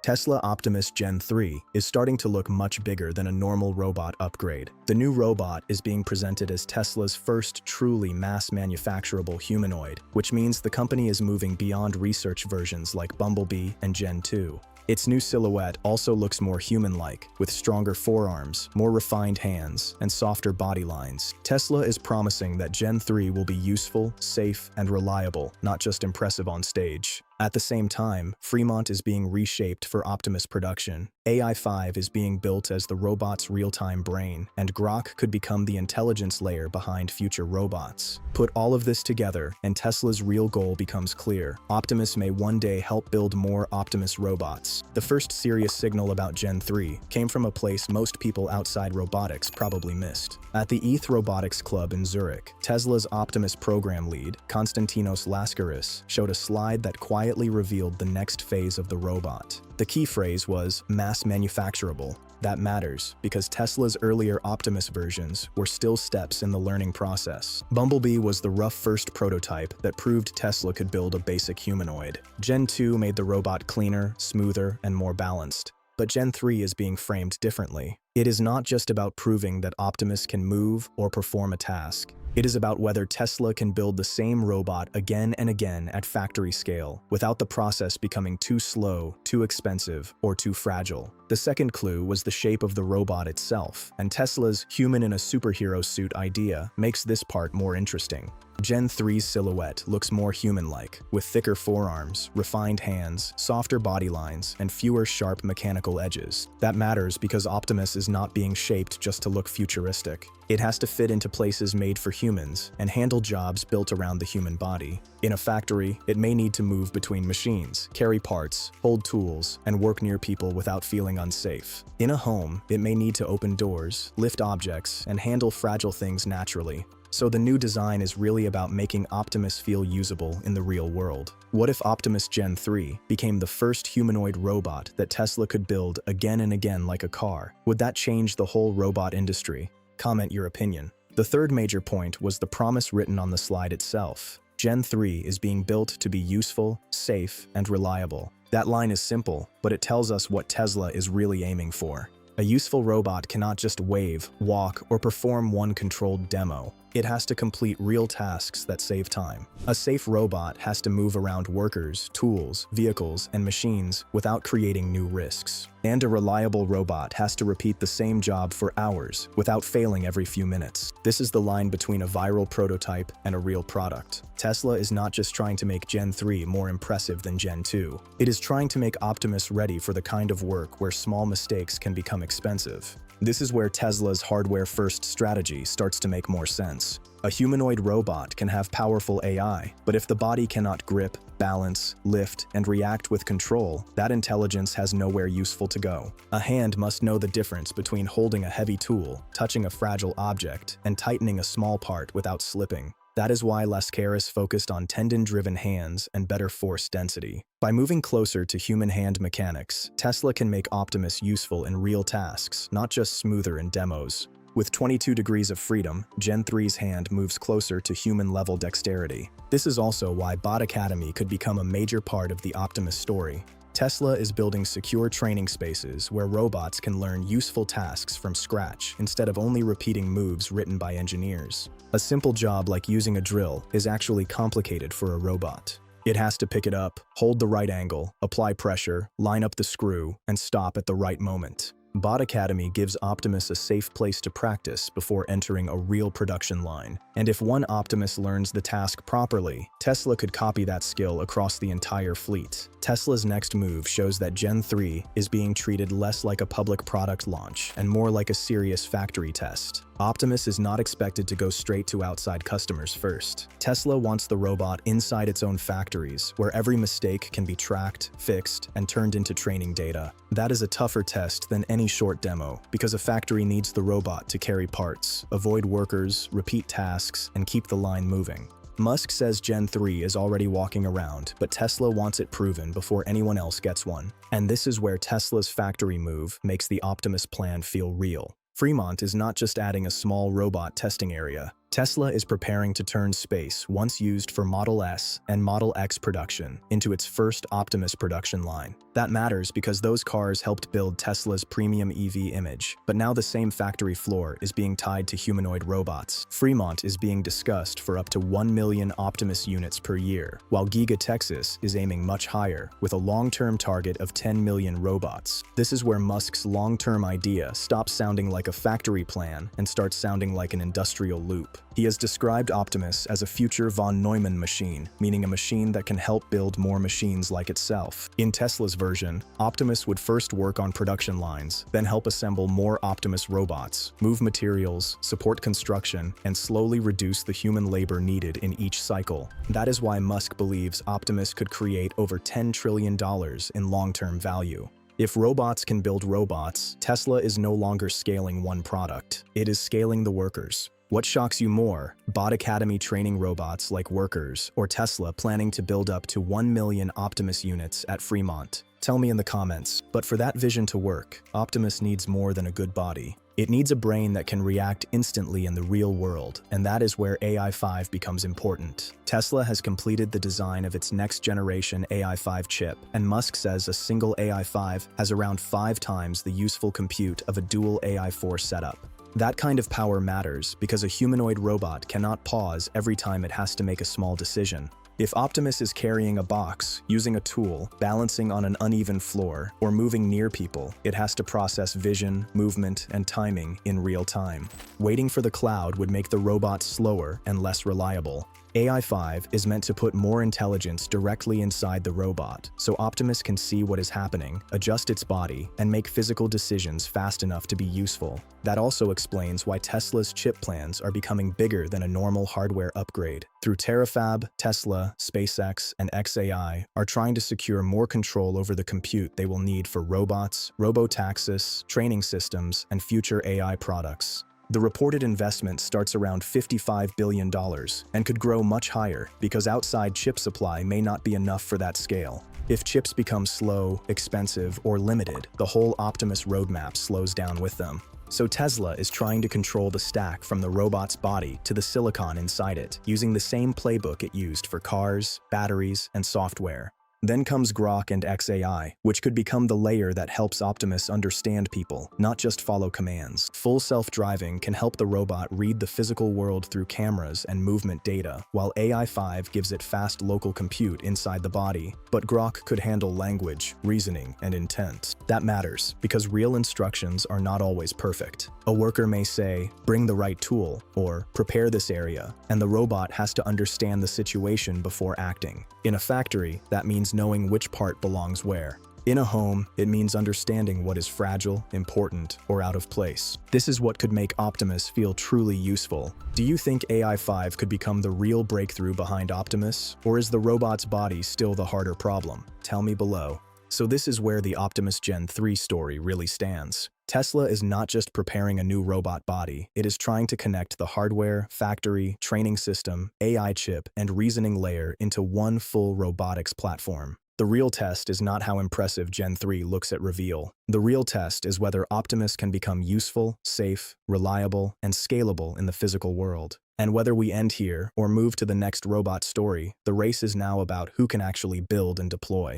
Tesla Optimus Gen 3 is starting to look much bigger than a normal robot upgrade. The new robot is being presented as Tesla's first truly mass-manufacturable humanoid, which means the company is moving beyond research versions like Bumblebee and Gen 2. Its new silhouette also looks more human-like, with stronger forearms, more refined hands, and softer body lines. Tesla is promising that Gen 3 will be useful, safe, and reliable, not just impressive on stage. At the same time, Fremont is being reshaped for Optimus production. AI5 is being built as the robot's real-time brain, and Grok could become the intelligence layer behind future robots. Put all of this together, and Tesla's real goal becomes clear. Optimus may one day help build more Optimus robots. The first serious signal about Gen 3 came from a place most people outside robotics probably missed. At the ETH Robotics Club in Zurich, Tesla's Optimus program lead, Konstantinos Laskaris, showed a slide that quietly revealed the next phase of the robot. The key phrase was mass manufacturable. That matters because Tesla's earlier Optimus versions were still steps in the learning process. Bumblebee was the rough first prototype that proved Tesla could build a basic humanoid. Gen 2 made the robot cleaner, smoother, and more balanced. But Gen 3 is being framed differently. It is not just about proving that Optimus can move or perform a task. It is about whether Tesla can build the same robot again and again at factory scale, without the process becoming too slow, too expensive, or too fragile. The second clue was the shape of the robot itself, and Tesla's human in a superhero suit idea makes this part more interesting. Gen 3's silhouette looks more human-like, with thicker forearms, refined hands, softer body lines, and fewer sharp mechanical edges. That matters because Optimus is not being shaped just to look futuristic. It has to fit into places made for humans and handle jobs built around the human body. In a factory, it may need to move between machines, carry parts, hold tools, and work near people without feeling unsafe. In a home, it may need to open doors, lift objects, and handle fragile things naturally. So the new design is really about making Optimus feel usable in the real world. What if Optimus Gen 3 became the first humanoid robot that Tesla could build again and again like a car? Would that change the whole robot industry? Comment your opinion. The third major point was the promise written on the slide itself. Gen 3 is being built to be useful, safe, and reliable. That line is simple, but it tells us what Tesla is really aiming for. A useful robot cannot just wave, walk, or perform one controlled demo. It has to complete real tasks that save time. A safe robot has to move around workers, tools, vehicles, and machines without creating new risks. And a reliable robot has to repeat the same job for hours without failing every few minutes. This is the line between a viral prototype and a real product. Tesla is not just trying to make Gen 3 more impressive than Gen 2. It is trying to make Optimus ready for the kind of work where small mistakes can become expensive. This is where Tesla's hardware-first strategy starts to make more sense. A humanoid robot can have powerful AI, but if the body cannot grip, balance, lift, and react with control, that intelligence has nowhere useful to go. A hand must know the difference between holding a heavy tool, touching a fragile object, and tightening a small part without slipping. That is why Laskaris focused on tendon-driven hands and better force density. By moving closer to human hand mechanics, Tesla can make Optimus useful in real tasks, not just smoother in demos. With 22 degrees of freedom, Gen 3's hand moves closer to human-level dexterity. This is also why Bot Academy could become a major part of the Optimus story. Tesla is building secure training spaces where robots can learn useful tasks from scratch instead of only repeating moves written by engineers. A simple job like using a drill is actually complicated for a robot. It has to pick it up, hold the right angle, apply pressure, line up the screw, and stop at the right moment. Bot Academy gives Optimus a safe place to practice before entering a real production line. And if one Optimus learns the task properly, Tesla could copy that skill across the entire fleet. Tesla's next move shows that Gen 3 is being treated less like a public product launch and more like a serious factory test. Optimus is not expected to go straight to outside customers first. Tesla wants the robot inside its own factories, where every mistake can be tracked, fixed, and turned into training data. That is a tougher test than any short demo, because a factory needs the robot to carry parts, avoid workers, repeat tasks, and keep the line moving. Musk says Gen 3 is already walking around, but Tesla wants it proven before anyone else gets one. And this is where Tesla's factory move makes the Optimus plan feel real. Fremont is not just adding a small robot testing area. Tesla is preparing to turn space, once used for Model S and Model X production, into its first Optimus production line. That matters because those cars helped build Tesla's premium EV image, but now the same factory floor is being tied to humanoid robots. Fremont is being discussed for up to 1 million Optimus units per year, while Giga Texas is aiming much higher, with a long-term target of 10 million robots. This is where Musk's long-term idea stops sounding like a factory plan and starts sounding like an industrial loop. He has described Optimus as a future von Neumann machine, meaning a machine that can help build more machines like itself. In Tesla's version, Optimus would first work on production lines, then help assemble more Optimus robots, move materials, support construction, and slowly reduce the human labor needed in each cycle. That is why Musk believes Optimus could create over $10 trillion in long-term value. If robots can build robots, Tesla is no longer scaling one product. It is scaling the workers. What shocks you more, Bot Academy training robots like workers, or Tesla planning to build up to 1 million Optimus units at Fremont? Tell me in the comments. But for that vision to work, Optimus needs more than a good body. It needs a brain that can react instantly in the real world, and that is where AI5 becomes important. Tesla has completed the design of its next-generation AI5 chip, and Musk says a single AI5 has around 5 times the useful compute of a dual AI4 setup. That kind of power matters because a humanoid robot cannot pause every time it has to make a small decision. If Optimus is carrying a box, using a tool, balancing on an uneven floor, or moving near people, it has to process vision, movement, and timing in real time. Waiting for the cloud would make the robot slower and less reliable. AI5 is meant to put more intelligence directly inside the robot, so Optimus can see what is happening, adjust its body, and make physical decisions fast enough to be useful. That also explains why Tesla's chip plans are becoming bigger than a normal hardware upgrade. Through Terafab, Tesla, SpaceX, and xAI are trying to secure more control over the compute they will need for robots, robotaxis, training systems, and future AI products. The reported investment starts around $55 billion and could grow much higher because outside chip supply may not be enough for that scale. If chips become slow, expensive, or limited, the whole Optimus roadmap slows down with them. So Tesla is trying to control the stack from the robot's body to the silicon inside it, using the same playbook it used for cars, batteries, and software. Then comes Grok and xAI, which could become the layer that helps Optimus understand people, not just follow commands. Full self-driving can help the robot read the physical world through cameras and movement data, while AI5 gives it fast local compute inside the body. But Grok could handle language, reasoning, and intent. That matters, because real instructions are not always perfect. A worker may say, "Bring the right tool," or "Prepare this area," and the robot has to understand the situation before acting. In a factory, that means knowing which part belongs where. In a home, it means understanding what is fragile, important, or out of place. This is what could make Optimus feel truly useful. Do you think AI5 could become the real breakthrough behind Optimus, or is the robot's body still the harder problem? Tell me below. So this is where the Optimus Gen 3 story really stands. Tesla is not just preparing a new robot body, it is trying to connect the hardware, factory, training system, AI chip, and reasoning layer into one full robotics platform. The real test is not how impressive Gen 3 looks at reveal. The real test is whether Optimus can become useful, safe, reliable, and scalable in the physical world. And whether we end here or move to the next robot story, the race is now about who can actually build and deploy.